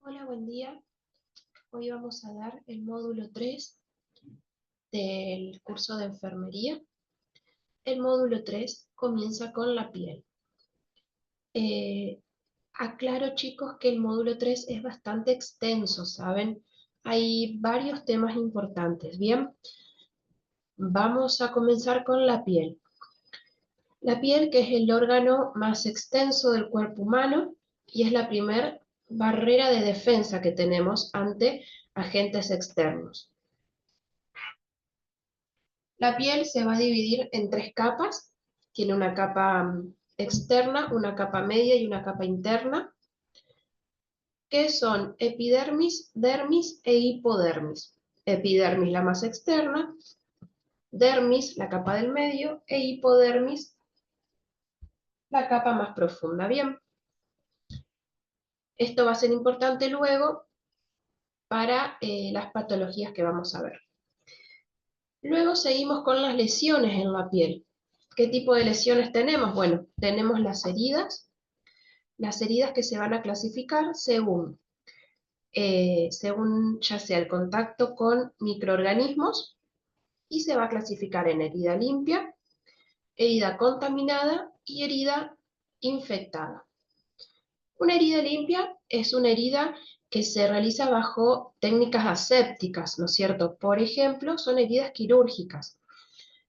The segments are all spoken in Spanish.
Hola, buen día. Hoy vamos a dar el módulo 3 del curso de enfermería. El módulo 3 comienza con la piel. Eh, Aclaro, chicos, que el módulo 3 es bastante extenso, ¿saben? Hay varios temas importantes. Bien, vamos a comenzar con la piel. La piel, que es el órgano más extenso del cuerpo humano y es la primer barrera de defensa que tenemos ante agentes externos. La piel se va a dividir en tres capas. Tiene una capa externa, una capa media y una capa interna, que son epidermis, dermis e hipodermis. Epidermis la más externa, dermis la capa del medio e hipodermis la capa más profunda. Bien, esto va a ser importante luego para las patologías que vamos a ver. Luego seguimos con las lesiones en la piel. ¿Qué tipo de lesiones tenemos? Bueno, tenemos las heridas que se van a clasificar según ya sea el contacto con microorganismos, y se va a clasificar en herida limpia, herida contaminada y herida infectada. Una herida limpia es una herida que se realiza bajo técnicas asépticas, ¿no es cierto? Por ejemplo, son heridas quirúrgicas.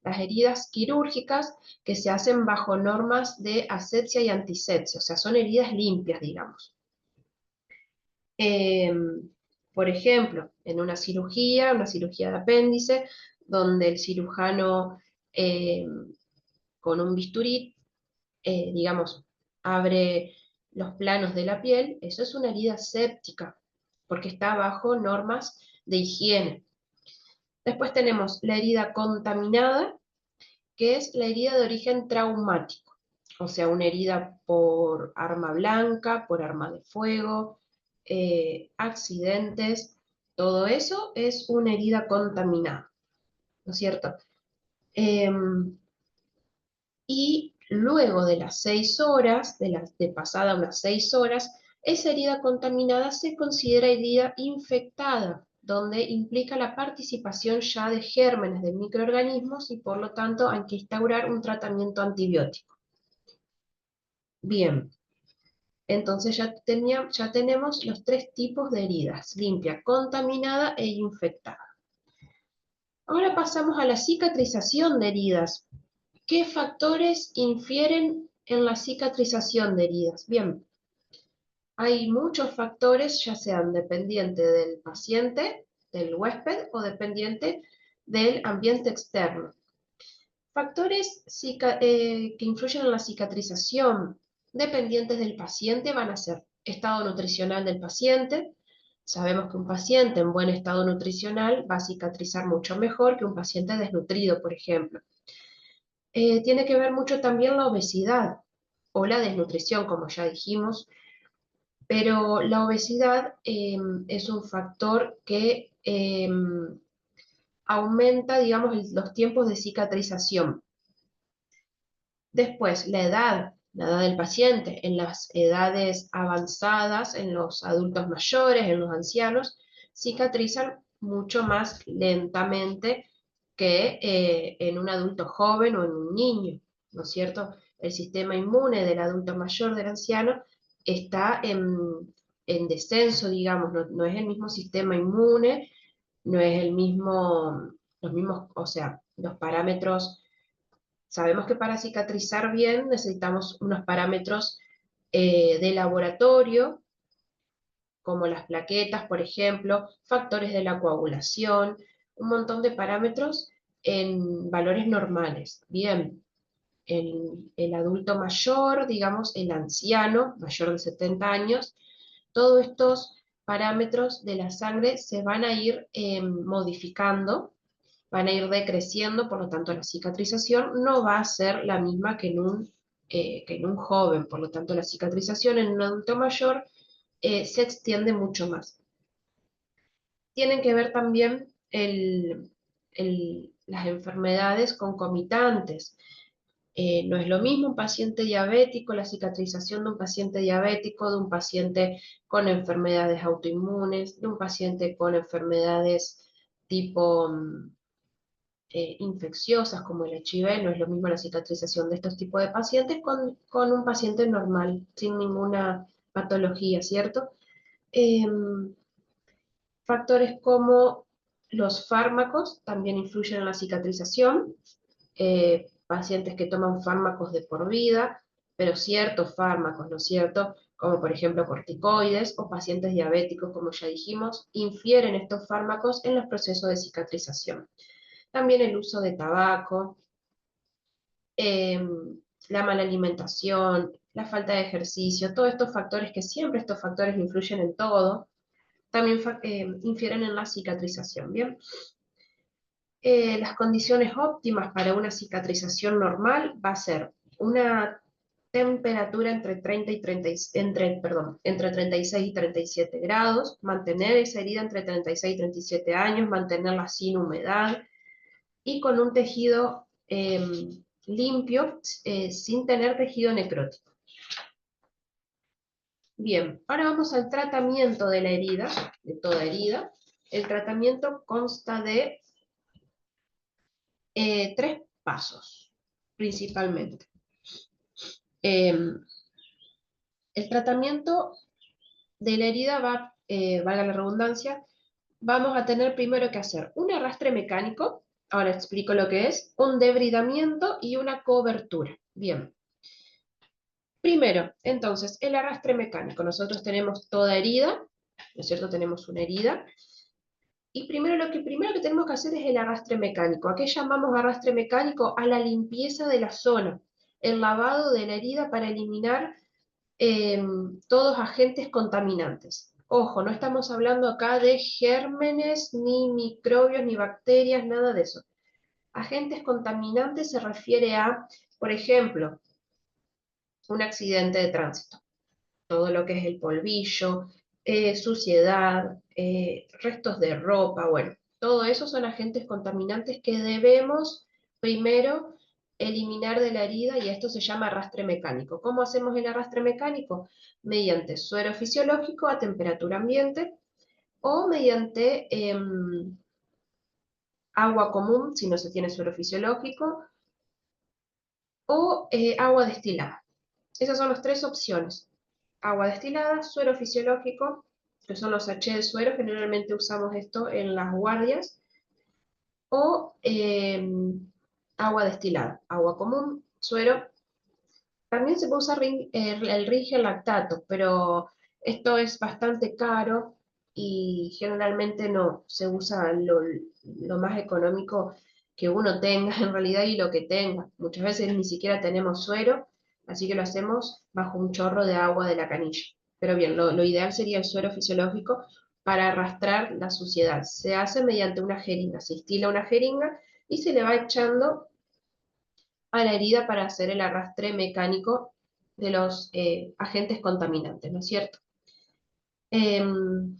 Las heridas quirúrgicas que se hacen bajo normas de asepsia y antisepsia, o sea, son heridas limpias, digamos. Eh, por ejemplo, en una cirugía de apéndice, donde el cirujano eh, con un bisturí, digamos, abre los planos de la piel, eso es una herida séptica, porque está bajo normas de higiene. Después tenemos la herida contaminada, que es la herida de origen traumático, o sea, una herida por arma blanca, por arma de fuego, accidentes, todo eso es una herida contaminada, ¿no es cierto? Y luego de las 6 horas, de pasada unas 6 horas, esa herida contaminada se considera herida infectada, donde implica la participación ya de gérmenes de microorganismos y por lo tanto hay que instaurar un tratamiento antibiótico. Bien, entonces ya tenemos los tres tipos de heridas: limpia, contaminada e infectada. Ahora pasamos a la cicatrización de heridas. ¿Qué factores infieren en la cicatrización de heridas? Bien, hay muchos factores, ya sean dependientes del paciente, del huésped, o dependiente del ambiente externo. Factores que influyen en la cicatrización dependientes del paciente van a ser estado nutricional del paciente. Sabemos que un paciente en buen estado nutricional va a cicatrizar mucho mejor que un paciente desnutrido, por ejemplo. Tiene que ver mucho también la obesidad o la desnutrición, como ya dijimos, pero la obesidad es un factor que aumenta, digamos, los tiempos de cicatrización. Después, la edad del paciente. En las edades avanzadas, en los adultos mayores, en los ancianos, cicatrizan mucho más lentamente que en un adulto joven o en un niño, ¿no es cierto? El sistema inmune del adulto mayor, del anciano, está en descenso, digamos, no es el mismo sistema inmune, no es los mismos, o sea, los parámetros. Sabemos que para cicatrizar bien necesitamos unos parámetros de laboratorio, como las plaquetas, por ejemplo, factores de la coagulación, un montón de parámetros en valores normales. Bien, el adulto mayor, digamos, el anciano, mayor de 70 años, todos estos parámetros de la sangre se van a ir modificando, van a ir decreciendo, por lo tanto la cicatrización no va a ser la misma que en un joven, por lo tanto la cicatrización en un adulto mayor se extiende mucho más. Tienen que ver también las enfermedades concomitantes. No es lo mismo un paciente diabético, la cicatrización de un paciente diabético, de un paciente con enfermedades autoinmunes, de un paciente con enfermedades tipo infecciosas como el HIV, no es lo mismo la cicatrización de estos tipos de pacientes con un paciente normal, sin ninguna patología, ¿cierto? Factores como los fármacos también influyen en la cicatrización, pacientes que toman fármacos de por vida, pero ciertos fármacos, ¿no es cierto? Como por ejemplo corticoides o pacientes diabéticos, como ya dijimos, infieren estos fármacos en los procesos de cicatrización. También el uso de tabaco, eh, la mala alimentación, la falta de ejercicio, todos estos factores que siempre estos factores influyen en todo, también infieren en la cicatrización, ¿bien? Las condiciones óptimas para una cicatrización normal va a ser una temperatura entre 30 y 30, entre 36 y 37 grados, mantener esa herida entre 36 y 37 años, mantenerla sin humedad y con un tejido limpio, sin tener tejido necrótico. Bien, ahora vamos al tratamiento de la herida, de toda herida. El tratamiento consta de 3 pasos, principalmente. El tratamiento de la herida va, valga la redundancia, vamos a tener primero que hacer un arrastre mecánico, ahora explico lo que es, un debridamiento y una cobertura. Bien. Primero, entonces, el arrastre mecánico. Nosotros tenemos toda herida, ¿no es cierto? Tenemos una herida. Y lo primero que tenemos que hacer es el arrastre mecánico. ¿A qué llamamos arrastre mecánico? A la limpieza de la zona, el lavado de la herida para eliminar todos agentes contaminantes. Ojo, no estamos hablando acá de gérmenes, ni microbios, ni bacterias, nada de eso. Agentes contaminantes se refiere a, por ejemplo, un accidente de tránsito. Todo lo que es el polvillo, suciedad, restos de ropa, bueno, todo eso son agentes contaminantes que debemos primero eliminar de la herida y esto se llama arrastre mecánico. ¿Cómo hacemos el arrastre mecánico? Mediante suero fisiológico a temperatura ambiente o mediante agua común si no se tiene suero fisiológico o agua destilada. Esas son las 3 opciones. Agua destilada, suero fisiológico, que son los H de suero, generalmente usamos esto en las guardias, o agua destilada, agua común, suero. También se puede usar el Rigel lactato, pero esto es bastante caro y generalmente no se usa lo más económico que uno tenga en realidad y lo que tenga. Muchas veces ni siquiera tenemos suero, así que lo hacemos bajo un chorro de agua de la canilla. Pero bien, lo ideal sería el suero fisiológico para arrastrar la suciedad. Se hace mediante una jeringa, se instila una jeringa y se le va echando a la herida para hacer el arrastre mecánico de los agentes contaminantes, ¿no es cierto? Em,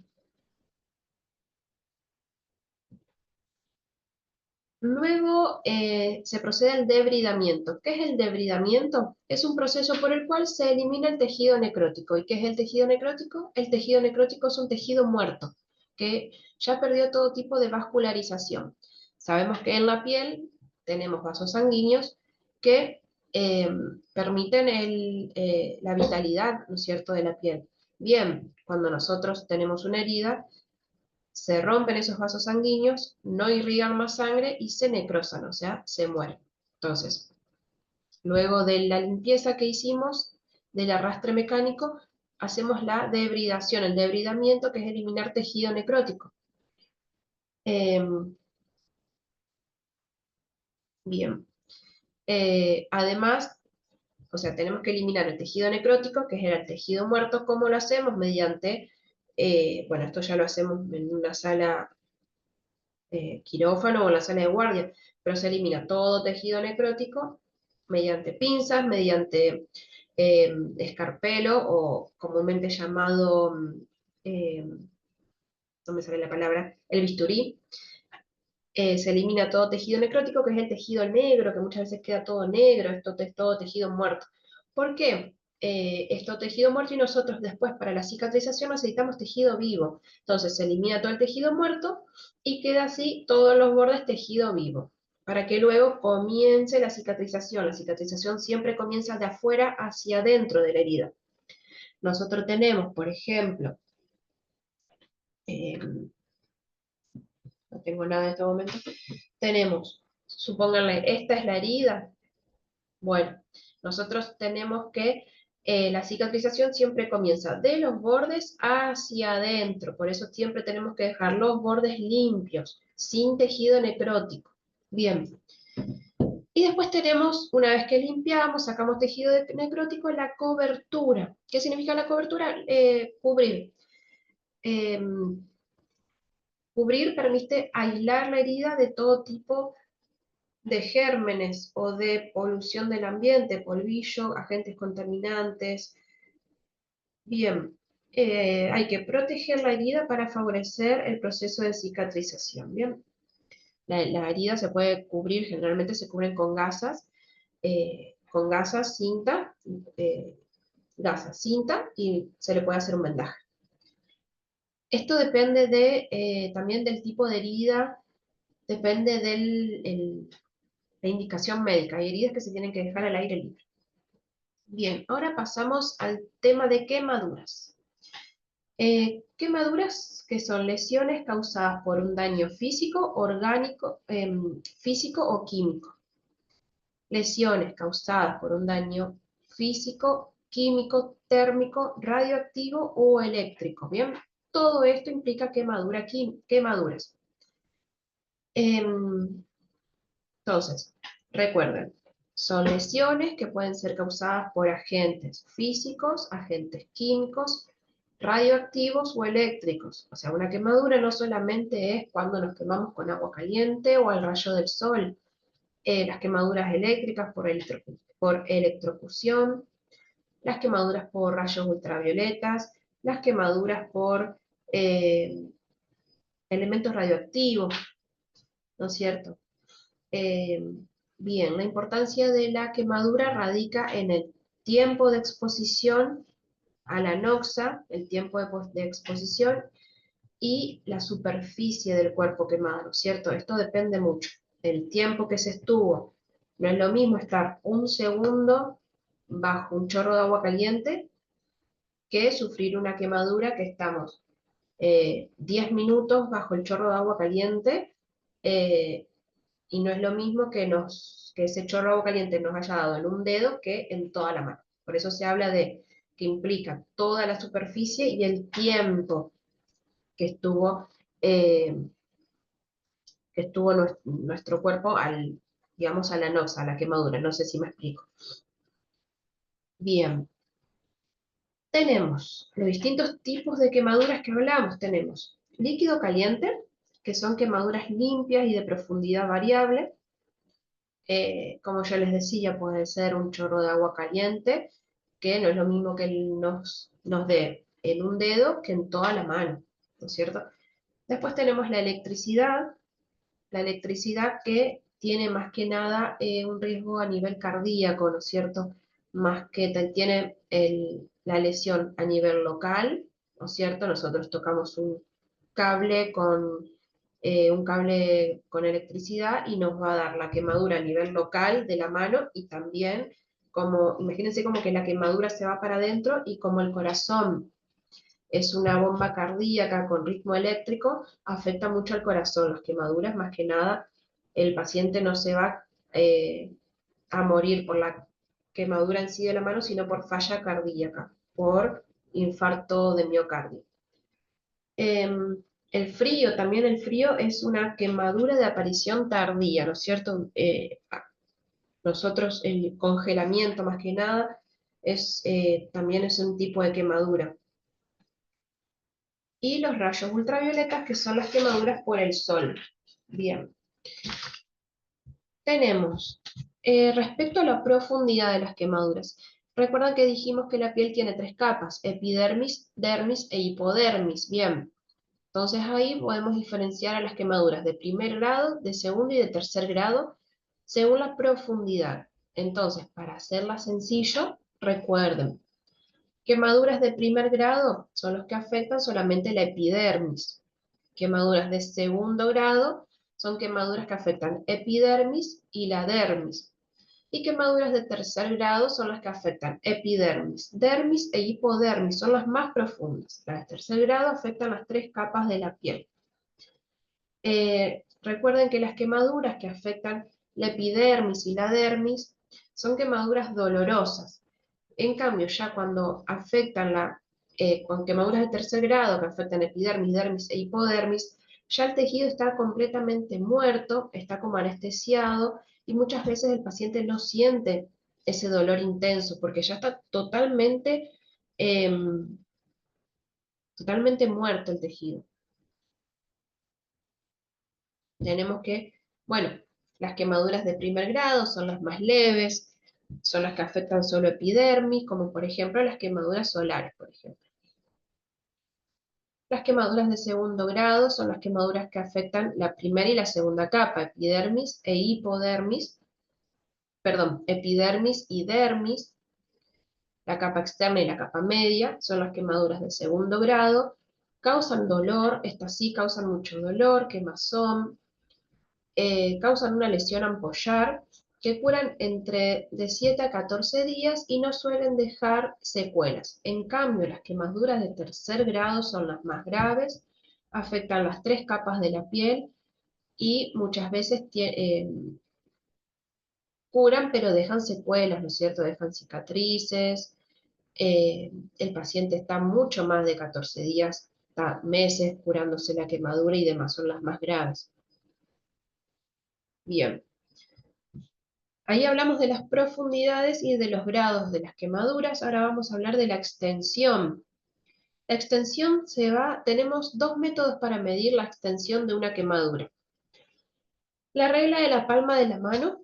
Luego se procede al debridamiento. ¿Qué es el debridamiento? Es un proceso por el cual se elimina el tejido necrótico. ¿Y qué es el tejido necrótico? El tejido necrótico es un tejido muerto, que ya perdió todo tipo de vascularización. Sabemos que en la piel tenemos vasos sanguíneos que eh, permiten la vitalidad, ¿no es cierto?, de la piel. Bien, cuando nosotros tenemos una herida, se rompen esos vasos sanguíneos, no irrigan más sangre y se necrosan, o sea, se mueren. Entonces, luego de la limpieza que hicimos, del arrastre mecánico, hacemos la debridación, el debridamiento, que es eliminar tejido necrótico. Bien. Además, o sea, tenemos que eliminar el tejido necrótico, que es el tejido muerto. ¿Cómo lo hacemos? Mediante, bueno, esto ya lo hacemos en una sala quirófano o en la sala de guardia, pero se elimina todo tejido necrótico mediante pinzas, mediante escarpelo o comúnmente llamado, no me sale la palabra, el bisturí. Se elimina todo tejido necrótico, que es el tejido negro, que muchas veces queda todo negro, esto es todo tejido muerto. ¿Por qué? Esto tejido muerto y nosotros después para la cicatrización necesitamos tejido vivo. Entonces se elimina todo el tejido muerto y queda así todos los bordes tejido vivo, para que luego comience la cicatrización. La cicatrización siempre comienza de afuera hacia adentro de la herida. Nosotros tenemos, por ejemplo, no tengo nada en este momento, tenemos, supónganle, esta es la herida. Bueno, nosotros tenemos que la cicatrización siempre comienza de los bordes hacia adentro, por eso siempre tenemos que dejar los bordes limpios, sin tejido necrótico. Bien, y después tenemos, una vez que limpiamos, sacamos tejido necrótico, la cobertura. ¿Qué significa la cobertura? Cubrir. Cubrir permite aislar la herida de todo tipo de gérmenes o de polución del ambiente, polvillo, agentes contaminantes. Bien, hay que proteger la herida para favorecer el proceso de cicatrización. Bien, la herida se puede cubrir, generalmente se cubren con gasas, cinta y se le puede hacer un vendaje. Esto depende también del tipo de herida, depende de la indicación médica. Hay heridas que se tienen que dejar al aire libre. Bien, ahora pasamos al tema de quemaduras. Quemaduras que son lesiones causadas por un daño físico, orgánico, físico o químico. Lesiones causadas por un daño físico, químico, térmico, radioactivo o eléctrico. Bien, todo esto implica quemaduras. Entonces, recuerden, son lesiones que pueden ser causadas por agentes físicos, agentes químicos, radioactivos o eléctricos. O sea, una quemadura no solamente es cuando nos quemamos con agua caliente o al rayo del sol. Las quemaduras eléctricas por electrocución, las quemaduras por rayos ultravioletas, las quemaduras por elementos radioactivos, ¿no es cierto? Eh, Bien, la importancia de la quemadura radica en el tiempo de exposición a la noxa, el tiempo de exposición y la superficie del cuerpo quemado, ¿cierto? Esto depende mucho. El tiempo que se estuvo. No es lo mismo estar un segundo bajo un chorro de agua caliente que sufrir una quemadura que estamos 10 minutos bajo el chorro de agua caliente, y no es lo mismo que ese chorro de agua caliente nos haya dado en un dedo que en toda la mano. Por eso se habla de que implica toda la superficie y el tiempo que estuvo, eh, nuestro cuerpo digamos, a la noxa, a la quemadura. No sé si me explico. Bien, tenemos los distintos tipos de quemaduras que hablamos. Tenemos líquido caliente, que son quemaduras limpias y de profundidad variable. Como yo les decía, puede ser un chorro de agua caliente, que no es lo mismo que nos dé en un dedo que en toda la mano, ¿no es cierto? Después tenemos la electricidad que tiene más que nada un riesgo a nivel cardíaco, ¿no es cierto? Más que tiene la lesión a nivel local, ¿no es cierto? Nosotros tocamos cable con un cable con electricidad y nos va a dar la quemadura a nivel local de la mano y también como, imagínense como que la quemadura se va para adentro y como el corazón es una bomba cardíaca con ritmo eléctrico, afecta mucho al corazón. Las quemaduras, más que nada, el paciente no se va a morir por la quemadura en sí de la mano, sino por falla cardíaca, por infarto de miocardio. El frío, también el frío es una quemadura de aparición tardía, ¿no es cierto? Nosotros el congelamiento más que nada también es un tipo de quemadura. Y los rayos ultravioletas, que son las quemaduras por el sol. Bien, tenemos respecto a la profundidad de las quemaduras. Recuerdan que dijimos que la piel tiene tres capas, epidermis, dermis e hipodermis. Bien, Entonces ahí podemos diferenciar a las quemaduras de primer grado, de segundo y de tercer grado, según la profundidad. Entonces, para hacerla sencillo, recuerden, quemaduras de primer grado son los que afectan solamente la epidermis. Quemaduras de segundo grado son quemaduras que afectan epidermis y la dermis. Y quemaduras de tercer grado son las que afectan epidermis, dermis e hipodermis, son las más profundas. Las de tercer grado afectan las 3 capas de la piel. Recuerden que las quemaduras que afectan la epidermis y la dermis son quemaduras dolorosas. En cambio, ya cuando afectan con quemaduras de tercer grado que afectan epidermis, dermis e hipodermis, ya el tejido está completamente muerto, está como anestesiado y muchas veces el paciente no siente ese dolor intenso porque ya está totalmente muerto el tejido. Tenemos que, bueno, las quemaduras de primer grado son las más leves, son las que afectan solo epidermis, como por ejemplo las quemaduras solares, por ejemplo. Las quemaduras de segundo grado son las quemaduras que afectan la primera y la segunda capa, epidermis e hipodermis, perdón, epidermis y dermis, la capa externa y la capa media, son las quemaduras de segundo grado, causan dolor, estas sí causan mucho dolor, quemazón, causan una lesión ampollar, que curan entre de 7 a 14 días y no suelen dejar secuelas. En cambio, las quemaduras de tercer grado son las más graves, afectan las 3 capas de la piel y muchas veces curan, pero dejan secuelas, ¿no es cierto? Dejan cicatrices, el paciente está mucho más de 14 días, está meses curándose la quemadura y demás, son las más graves. Bien. Ahí hablamos de las profundidades y de los grados de las quemaduras. Ahora vamos a hablar de la extensión. La extensión tenemos 2 métodos para medir la extensión de una quemadura. La regla de la palma de la mano,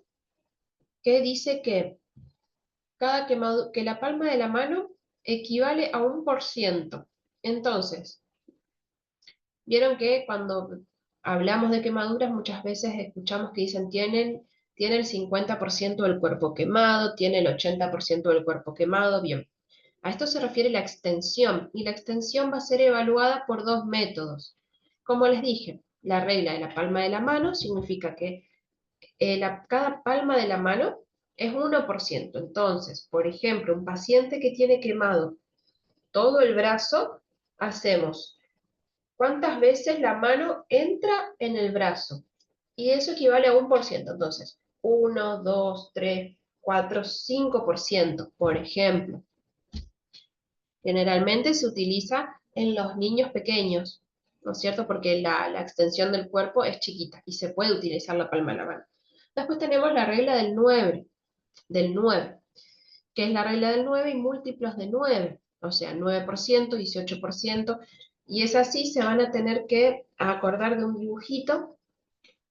que dice que que la palma de la mano equivale a 1%. Entonces, vieron que cuando hablamos de quemaduras muchas veces escuchamos que dicen tiene el 50% del cuerpo quemado, tiene el 80% del cuerpo quemado, bien. A esto se refiere la extensión, y la extensión va a ser evaluada por 2 métodos. Como les dije, la regla de la palma de la mano significa que cada palma de la mano es 1%. Entonces, por ejemplo, un paciente que tiene quemado todo el brazo, hacemos cuántas veces la mano entra en el brazo. Y eso equivale a 1%. Entonces, 1, 2, 3, 4, 5%, por ejemplo. Generalmente se utiliza en los niños pequeños, ¿no es cierto? Porque la extensión del cuerpo es chiquita y se puede utilizar la palma de la mano. Después tenemos la regla del 9, que es la regla del 9 y múltiplos de 9, o sea, 9%, 18%, y es así, se van a tener que acordar de un dibujito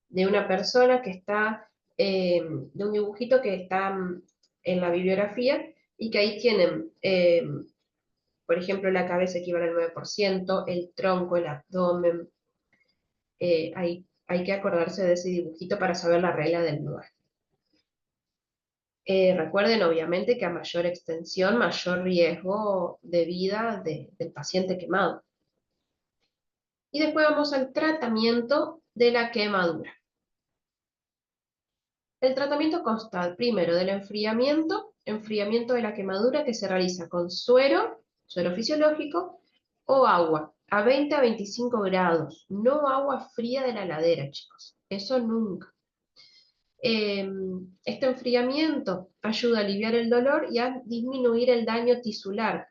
de una persona que está, de un dibujito que está en la bibliografía y que ahí tienen por ejemplo, la cabeza equivale al 9%, el tronco, el abdomen. Hay que acordarse de ese dibujito para saber la regla del 9. Recuerden, obviamente, que a mayor extensión, mayor riesgo de vida del paciente quemado. Y después vamos al tratamiento de la quemadura. El tratamiento consta primero del enfriamiento de la quemadura que se realiza con suero fisiológico o agua a 20 a 25 grados, no agua fría de la heladera, chicos, eso nunca. Este enfriamiento ayuda a aliviar el dolor y a disminuir el daño tisular.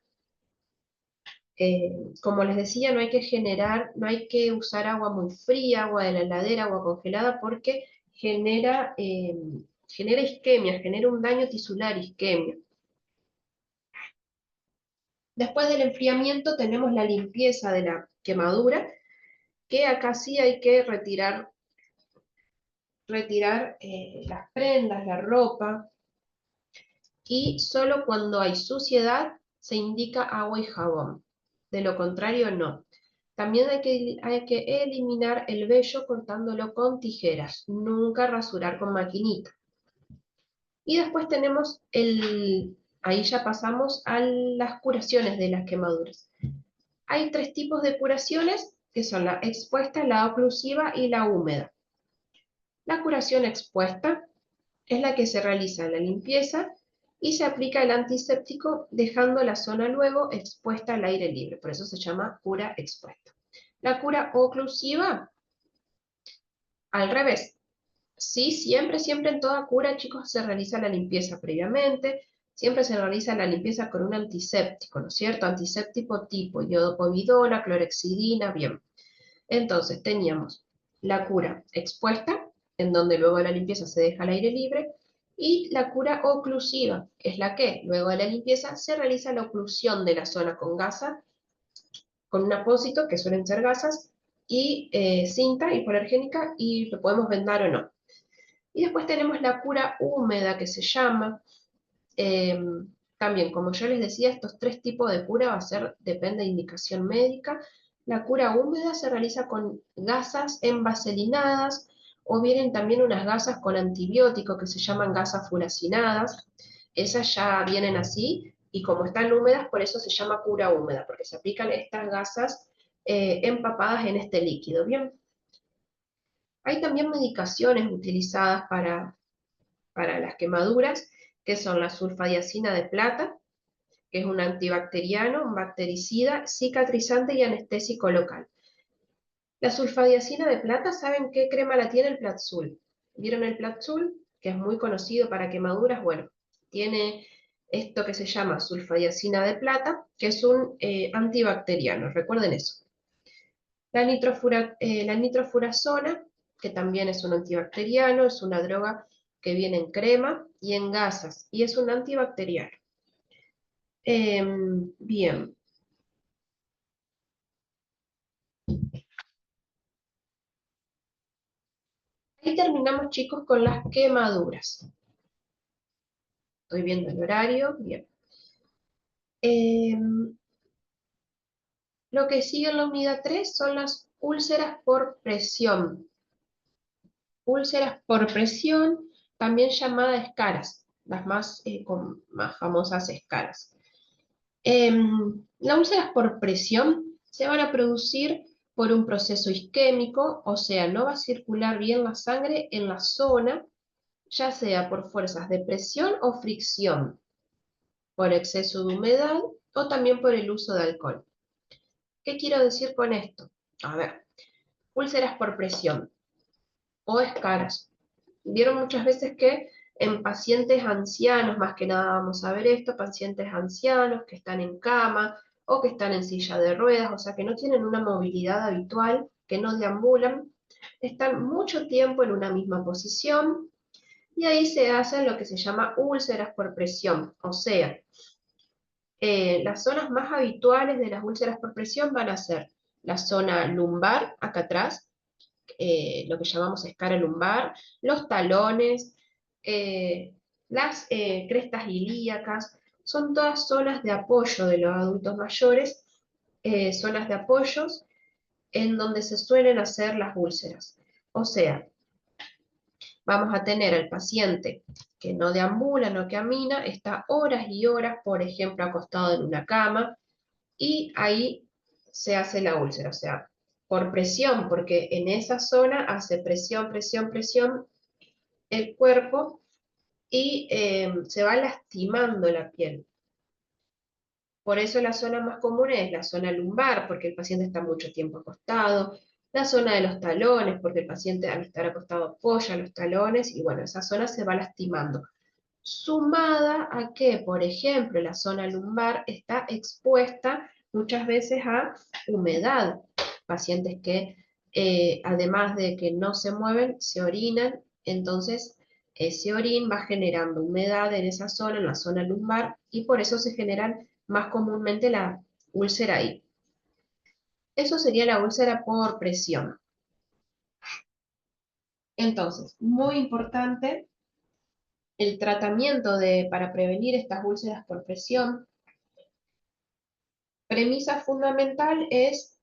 Como les decía, no hay que usar agua muy fría, agua de la heladera, agua congelada, porque genera isquemia, genera un daño tisular, isquemia. Después del enfriamiento tenemos la limpieza de la quemadura, que acá sí hay que retirar las prendas, la ropa, y solo cuando hay suciedad se indica agua y jabón. De lo contrario, no. También hay que eliminar el vello cortándolo con tijeras, nunca rasurar con maquinita. Y después tenemos ahí ya pasamos a las curaciones de las quemaduras. Hay 3 tipos de curaciones, que son la expuesta, la oclusiva y la húmeda. La curación expuesta es la que se realiza en la limpieza y se aplica el antiséptico dejando la zona luego expuesta al aire libre, por eso se llama cura expuesta. La cura oclusiva, al revés. Sí, siempre en toda cura, chicos, se realiza la limpieza previamente, siempre se realiza la limpieza con un antiséptico, ¿no es cierto? Antiséptico tipo iodopovidona, clorexidina, bien. Entonces, teníamos la cura expuesta, en donde luego de la limpieza se deja al aire libre, y la cura oclusiva, que es la que, luego de la limpieza, se realiza la oclusión de la zona con gasa, con un apósito, que suelen ser gasas, y cinta hipoalergénica, y lo podemos vendar o no. Y después tenemos la cura húmeda, que se llama. eh, También, como yo les decía, estos 3 tipos de cura va a ser, depende de indicación médica. La cura húmeda se realiza con gasas envaselinadas, o vienen también unas gasas con antibiótico que se llaman gasas furacinadas. Esas ya vienen así, y como están húmedas, por eso se llama cura húmeda, porque se aplican estas gasas empapadas en este líquido. Bien, hay también medicaciones utilizadas para las quemaduras, que son la sulfadiazina de plata, que es un antibacteriano, un bactericida, cicatrizante y anestésico local. La sulfadiazina de plata, ¿saben qué crema la tiene el Platzul? ¿Vieron el Platzul? Que es muy conocido para quemaduras. Bueno, tiene esto que se llama sulfadiazina de plata, que es un antibacteriano, recuerden eso. La nitrofurazona, que también es un antibacteriano, es una droga que viene en crema y en gasas, y es un antibacteriano. Bien. Ahí terminamos, chicos, con las quemaduras. Estoy viendo el horario, bien. Lo que sigue en la unidad 3 son las úlceras por presión. Úlceras por presión, también llamadas escaras, las más famosas escaras. Las úlceras por presión se van a producir por un proceso isquémico, o sea, no va a circular bien la sangre en la zona, ya sea por fuerzas de presión o fricción, por exceso de humedad o también por el uso de alcohol. ¿Qué quiero decir con esto? A ver, úlceras por presión o escaras. Vieron muchas veces que en pacientes ancianos, más que nada vamos a ver esto, pacientes ancianos que están en cama o que están en silla de ruedas, o sea que no tienen una movilidad habitual, que no deambulan, están mucho tiempo en una misma posición y ahí se hacen lo que se llama úlceras por presión, o sea, las zonas más habituales de las úlceras por presión van a ser la zona lumbar, acá atrás, lo que llamamos escara lumbar, los talones, las crestas ilíacas, son todas zonas de apoyo de los adultos mayores, zonas de apoyos en donde se suelen hacer las úlceras. O sea, vamos a tener al paciente que no deambula, no camina, está horas y horas, por ejemplo, acostado en una cama, y ahí se hace la úlcera, o sea, por presión, porque en esa zona hace presión el cuerpo y se va lastimando la piel. Por eso la zona más común es la zona lumbar, porque el paciente está mucho tiempo acostado, la zona de los talones, porque el paciente al estar acostado apoya los talones, y bueno, esa zona se va lastimando. Sumada a que, por ejemplo, la zona lumbar está expuesta muchas veces a humedad. Pacientes que, además de que no se mueven, se orinan, entonces ese orín va generando humedad en esa zona, en la zona lumbar, y por eso se generan más comúnmente la úlcera ahí. Eso sería la úlcera por presión. Entonces, muy importante el tratamiento para prevenir estas úlceras por presión. Premisa fundamental es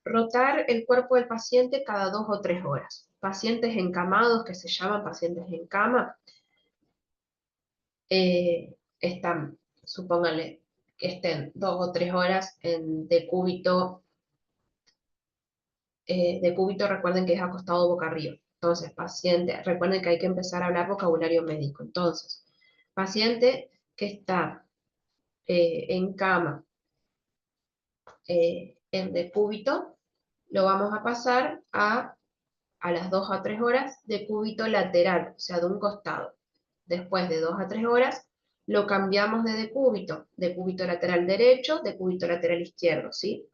rotar el cuerpo del paciente cada 2 o 3 horas. Pacientes encamados, que se llaman pacientes en cama, están, supónganle, que estén 2 o 3 horas en de cúbito, recuerden que es acostado boca arriba. Entonces, paciente, recuerden que hay que empezar a hablar vocabulario médico. Entonces, paciente que está en cama en decúbito, lo vamos a pasar a las 2 a 3 horas de cúbito lateral, o sea, de un costado. Después de 2 a 3 horas, lo cambiamos de decúbito lateral derecho, decúbito lateral izquierdo, ¿sí?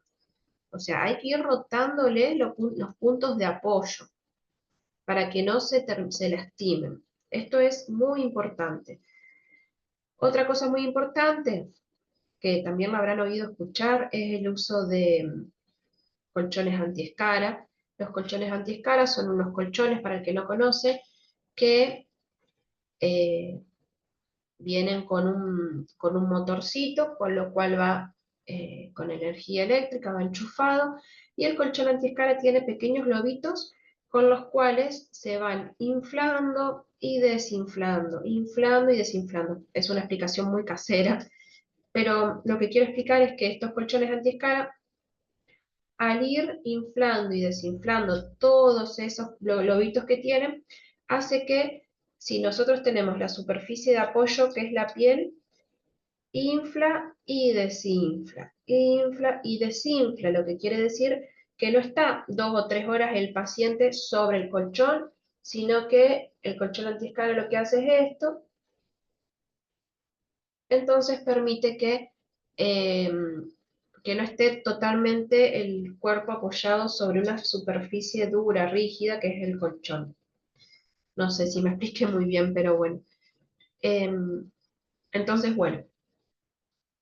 O sea, hay que ir rotándole los puntos de apoyo para que no se lastimen. Esto es muy importante. Otra cosa muy importante, que también lo habrán oído escuchar, es el uso de colchones antiescara. Los colchones antiescara son unos colchones, para el que no conoce, que eh, vienen con un motorcito, con lo cual va con energía eléctrica, va enchufado, y el colchón antiescara tiene pequeños globitos con los cuales se van inflando y desinflando, inflando y desinflando. Es una explicación muy casera, pero lo que quiero explicar es que estos colchones antiescara, al ir inflando y desinflando todos esos globitos que tienen, hace que si nosotros tenemos la superficie de apoyo, que es la piel, infla y desinfla, lo que quiere decir que no está 2 o 3 horas el paciente sobre el colchón, sino que el colchón antiescara lo que hace es esto, entonces permite eh, que no esté totalmente el cuerpo apoyado sobre una superficie dura, rígida, que es el colchón. No sé si me expliqué muy bien, pero bueno. Entonces, bueno,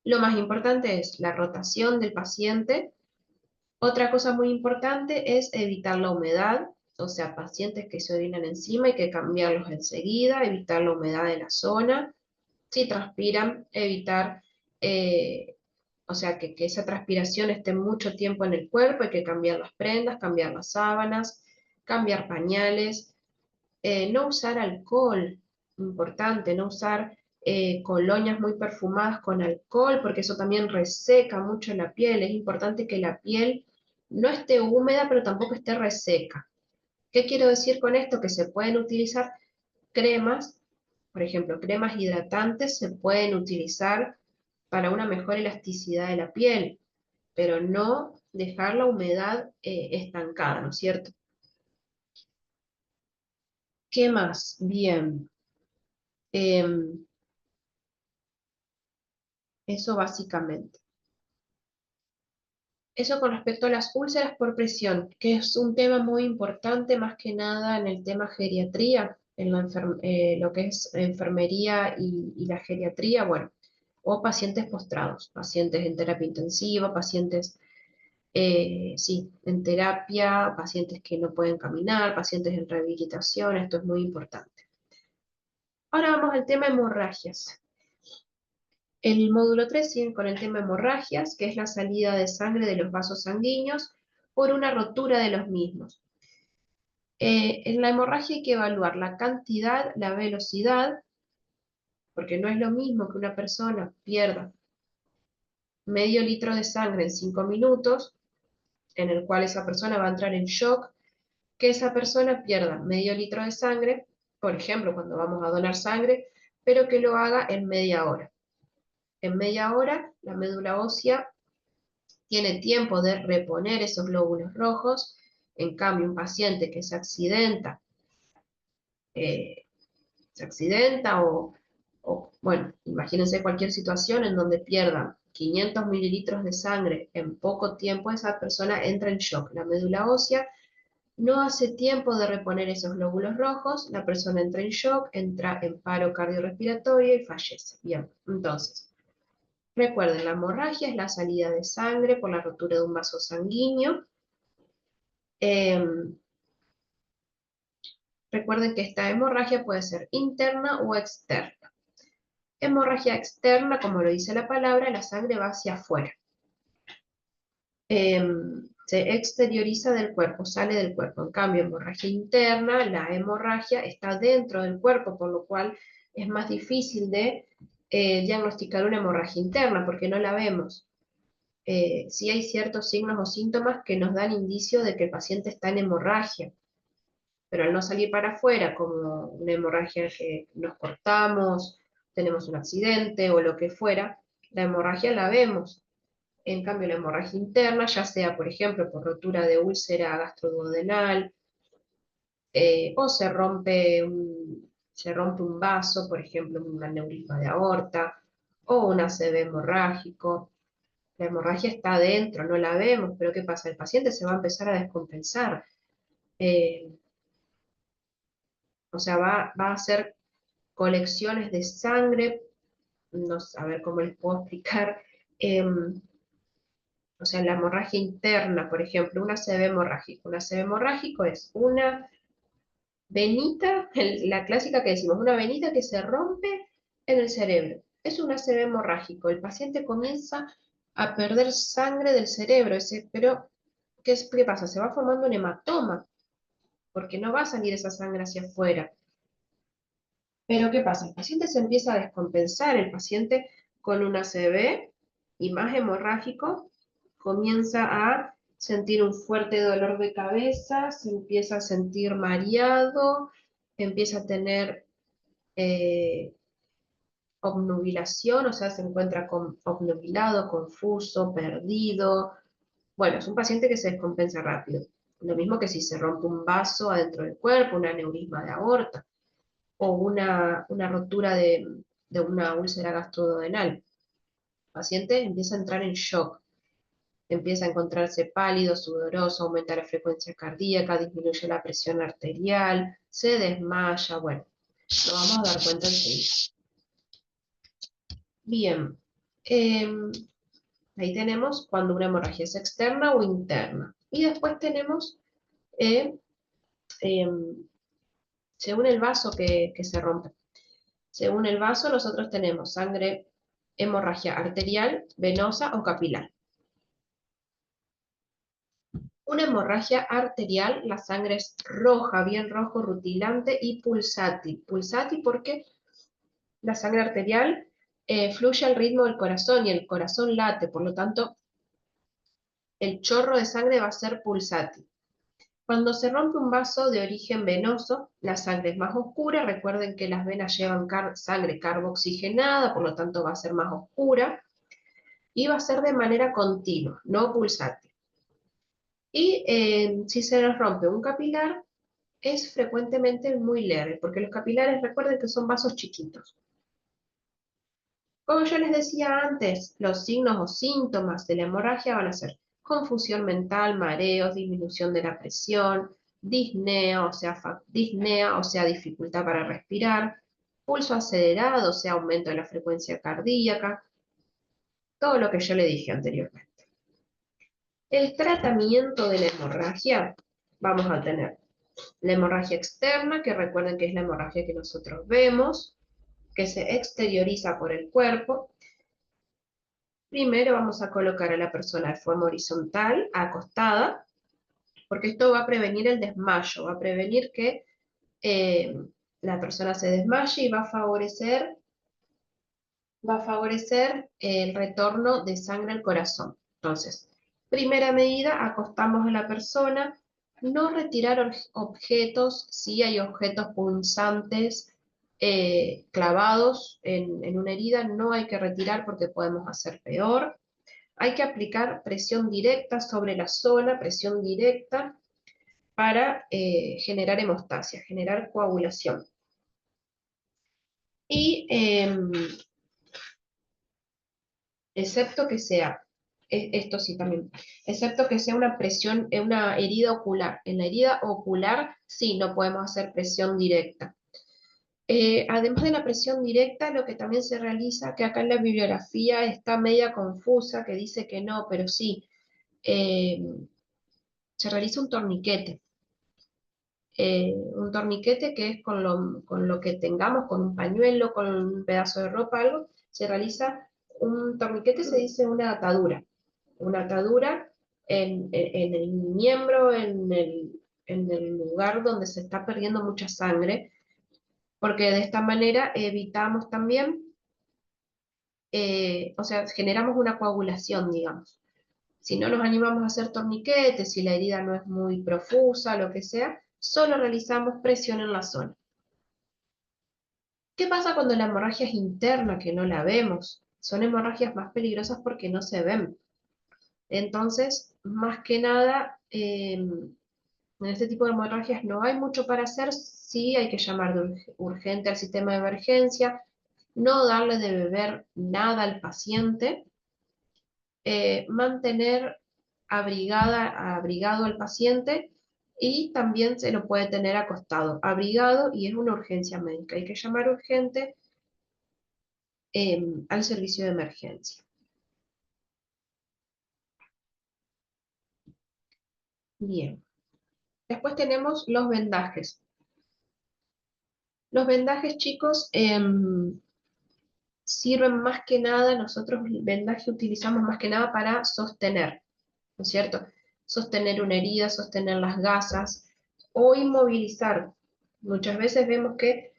lo más importante es la rotación del paciente. Otra cosa muy importante es evitar la humedad, o sea, pacientes que se orinan encima hay que cambiarlos enseguida, evitar la humedad de la zona. Si transpiran, evitar, o sea, que esa transpiración esté mucho tiempo en el cuerpo, hay que cambiar las prendas, cambiar las sábanas, cambiar pañales, no usar alcohol, importante, no usar colonias muy perfumadas con alcohol, porque eso también reseca mucho la piel. Es importante que la piel no esté húmeda, pero tampoco esté reseca. ¿Qué quiero decir con esto? Que se pueden utilizar cremas, por ejemplo, cremas hidratantes se pueden utilizar para una mejor elasticidad de la piel, pero no dejar la humedad estancada, ¿no es cierto? ¿Qué más? Bien. Em, Eso básicamente. Eso con respecto a las úlceras por presión, que es un tema muy importante más que nada en el tema geriatría, en lo que es enfermería y la geriatría, bueno, o pacientes postrados, pacientes en terapia intensiva, pacientes, sí, en terapia, pacientes que no pueden caminar, pacientes en rehabilitación, esto es muy importante. Ahora vamos al tema hemorragias. El módulo 3 sigue con el tema hemorragias, que es la salida de sangre de los vasos sanguíneos por una rotura de los mismos. En la hemorragia hay que evaluar la cantidad, la velocidad, porque no es lo mismo que una persona pierda medio litro de sangre en 5 minutos, en el cual esa persona va a entrar en shock, que esa persona pierda medio litro de sangre, por ejemplo, cuando vamos a donar sangre, pero que lo haga en media hora. En media hora, la médula ósea tiene tiempo de reponer esos glóbulos rojos. En cambio, un paciente que eh, se accidenta bueno, imagínense cualquier situación en donde pierdan 500 mililitros de sangre en poco tiempo, esa persona entra en shock. La médula ósea no hace tiempo de reponer esos glóbulos rojos, la persona entra en shock, entra en paro cardiorrespiratorio y fallece. Bien, entonces, recuerden, la hemorragia es la salida de sangre por la rotura de un vaso sanguíneo. Recuerden que esta hemorragia puede ser interna o externa. Hemorragia externa, como lo dice la palabra, la sangre va hacia afuera. se exterioriza del cuerpo, sale del cuerpo. En cambio, hemorragia interna, la hemorragia está dentro del cuerpo, por lo cual es más difícil de diagnosticar una hemorragia interna, porque no la vemos. Sí hay ciertos signos o síntomas que nos dan indicio de que el paciente está en hemorragia, pero al no salir para afuera, como una hemorragia que nos cortamos, tenemos un accidente o lo que fuera, la hemorragia la vemos. En cambio, la hemorragia interna, ya sea, por ejemplo, por rotura de úlcera gastroduodenal, o se rompe un vaso, por ejemplo, un aneurisma de aorta, o un ACV hemorrágico. La hemorragia está adentro, no la vemos, pero ¿qué pasa? El paciente se va a empezar a descompensar. Eh, o sea, va a hacer colecciones de sangre, no sé, a ver cómo les puedo explicar. O sea, la hemorragia interna, por ejemplo, un ACV hemorrágico. Un ACV hemorrágico es una venita, la clásica que decimos, una venita que se rompe en el cerebro. Es un ACV hemorrágico. El paciente comienza a perder sangre del cerebro, pero ¿qué pasa? Se va formando un hematoma, porque no va a salir esa sangre hacia afuera. Pero ¿qué pasa? El paciente se empieza a descompensar, el paciente con un ACV y más hemorrágico comienza a sentir un fuerte dolor de cabeza, se empieza a sentir mareado, empieza a tener obnubilación, o sea, se encuentra obnubilado, confuso, perdido. Bueno, es un paciente que se descompensa rápido. Lo mismo que si se rompe un vaso adentro del cuerpo, un aneurisma de aorta o una rotura de una úlcera gastroduodenal. El paciente empieza a entrar en shock, empieza a encontrarse pálido, sudoroso, aumenta la frecuencia cardíaca, disminuye la presión arterial, se desmaya, bueno, nos vamos a dar cuenta enseguida. Bien, ahí tenemos cuando una hemorragia es externa o interna. Y después tenemos, eh, em, según el vaso que se rompe. Según el vaso, nosotros tenemos sangre, hemorragia arterial, venosa o capilar. Una hemorragia arterial, la sangre es roja, bien rojo, rutilante y pulsátil. Pulsátil porque la sangre arterial fluye al ritmo del corazón y el corazón late, por lo tanto, el chorro de sangre va a ser pulsátil. Cuando se rompe un vaso de origen venoso, la sangre es más oscura. Recuerden que las venas llevan sangre carboxigenada, por lo tanto va a ser más oscura. Y va a ser de manera continua, no pulsátil. Y si se nos rompe un capilar, es frecuentemente muy leve, porque los capilares, recuerden que son vasos chiquitos. Como yo les decía antes, los signos o síntomas de la hemorragia van a ser confusión mental, mareos, disminución de la presión, disnea, o sea, dificultad para respirar, pulso acelerado, o sea, aumento de la frecuencia cardíaca, todo lo que yo le dije anteriormente. El tratamiento de la hemorragia, vamos a tener la hemorragia externa, que recuerden que es la hemorragia que nosotros vemos, que se exterioriza por el cuerpo. Primero vamos a colocar a la persona de forma horizontal, acostada, porque esto va a prevenir el desmayo, va a prevenir que la persona se desmaye y va a favorecer el retorno de sangre al corazón. Entonces, primera medida, acostamos a la persona, no retirar objetos, si hay objetos punzantes clavados en una herida, no hay que retirar porque podemos hacer peor. Hay que aplicar presión directa sobre la zona, presión directa, para generar hemostasia, generar coagulación. Y excepto que sea, esto sí también, excepto que sea una presión, una herida ocular. En la herida ocular sí no podemos hacer presión directa. Además de la presión directa, lo que también se realiza, que acá en la bibliografía está media confusa, que dice que no, pero sí, se realiza un torniquete que es con lo que tengamos, con un pañuelo, con un pedazo de ropa, algo, se realiza un torniquete, se dice una atadura en el miembro, en el lugar donde se está perdiendo mucha sangre, porque de esta manera evitamos también, o sea, generamos una coagulación, digamos. Si no nos animamos a hacer torniquetes, si la herida no es muy profusa, lo que sea, solo realizamos presión en la zona. ¿Qué pasa cuando la hemorragia es interna, que no la vemos? Son hemorragias más peligrosas porque no se ven. Entonces, más que nada, en este tipo de hemorragias no hay mucho para hacer, sí hay que llamar de urgente al sistema de emergencia, no darle de beber nada al paciente, mantener abrigado al paciente y también se lo puede tener acostado, abrigado, y es una urgencia médica. Hay que llamar urgente al servicio de emergencia. Bien. Después tenemos los vendajes. Los vendajes, chicos, sirven más que nada, nosotros el vendaje utilizamos más que nada para sostener, ¿no es cierto? Sostener una herida, sostener las gasas o inmovilizar. Muchas veces vemos que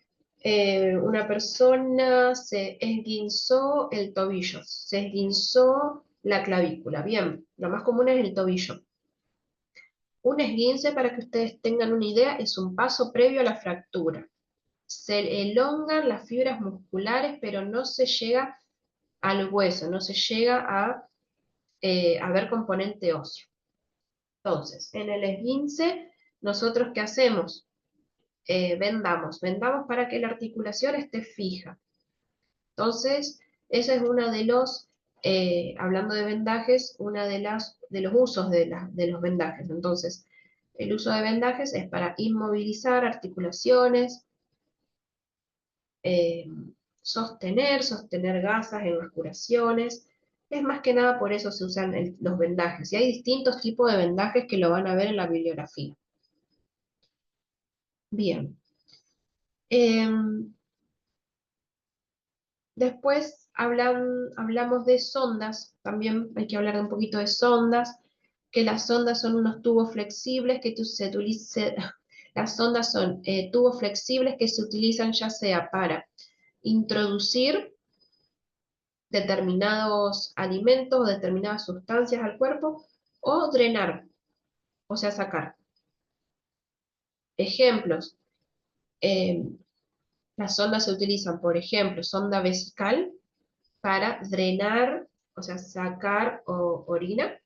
una persona se esguinzó el tobillo, se esguinzó la clavícula. Bien, lo más común es el tobillo. Un esguince, para que ustedes tengan una idea, es un paso previo a la fractura. Se elongan las fibras musculares, pero no se llega al hueso, no se llega a ver componente óseo. Entonces, en el esguince, ¿nosotros qué hacemos? Vendamos para que la articulación esté fija. Entonces, ese es uno de los, hablando de vendajes, una de los usos de los vendajes. Entonces, el uso de vendajes es para inmovilizar articulaciones, eh, sostener gasas en las curaciones. Es más que nada por eso se usan los vendajes. Y hay distintos tipos de vendajes que lo van a ver en la bibliografía. Bien. Después hablamos de sondas. También hay que hablar un poquito de sondas, que las sondas son unos tubos flexibles que se utilizan. Las sondas son tubos flexibles que se utilizan ya sea para introducir determinados alimentos o determinadas sustancias al cuerpo, o drenar, o sea, sacar. Ejemplos, eh, las sondas se utilizan, por ejemplo, sonda vesical para drenar, o sea, sacar orina.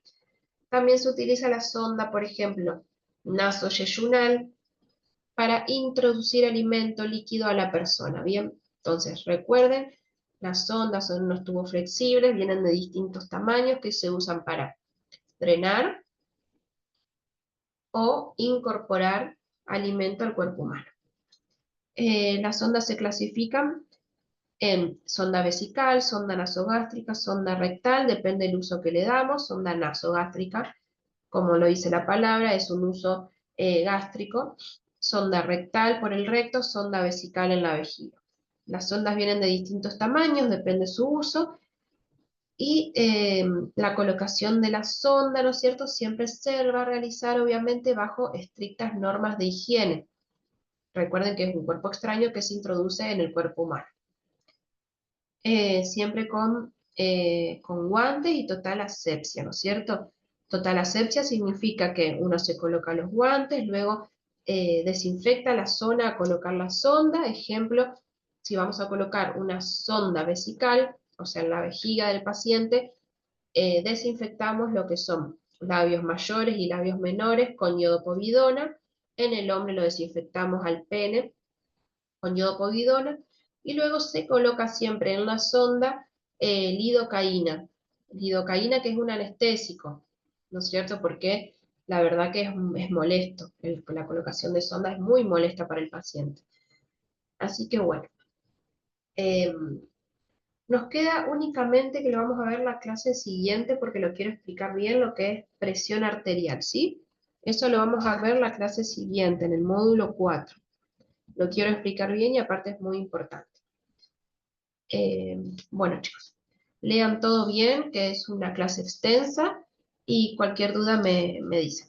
También se utiliza la sonda, por ejemplo, nasoyeyunal, para introducir alimento líquido a la persona. Bien, entonces recuerden, las sondas son unos tubos flexibles, vienen de distintos tamaños que se usan para drenar o incorporar alimento al cuerpo humano. Las sondas se clasifican en sonda vesical, sonda nasogástrica, sonda rectal, depende del uso que le damos. Sonda nasogástrica, como lo dice la palabra, es un uso gástrico. Sonda rectal por el recto, sonda vesical en la vejiga. Las sondas vienen de distintos tamaños, depende de su uso, y la colocación de la sonda, ¿no es cierto?, siempre se va a realizar obviamente bajo estrictas normas de higiene. Recuerden que es un cuerpo extraño que se introduce en el cuerpo humano. Siempre con guantes y total asepsia, ¿no es cierto? Total asepsia significa que uno se coloca los guantes, luego desinfecta la zona a colocar la sonda. Ejemplo, si vamos a colocar una sonda vesical, o sea, en la vejiga del paciente, desinfectamos lo que son labios mayores y labios menores con iodopovidona. En el hombre lo desinfectamos al pene con iodopovidona, y luego se coloca siempre en la sonda lidocaína. Lidocaína, que es un anestésico, ¿no es cierto? Porque la verdad que es molesto, la colocación de sonda es muy molesta para el paciente. Así que bueno, nos queda únicamente que lo vamos a ver la clase siguiente, porque lo quiero explicar bien, lo que es presión arterial, ¿sí? Eso lo vamos a ver la clase siguiente, en el módulo 4. Lo quiero explicar bien y aparte es muy importante. Bueno, chicos, lean todo bien, que es una clase extensa, y cualquier duda me dice.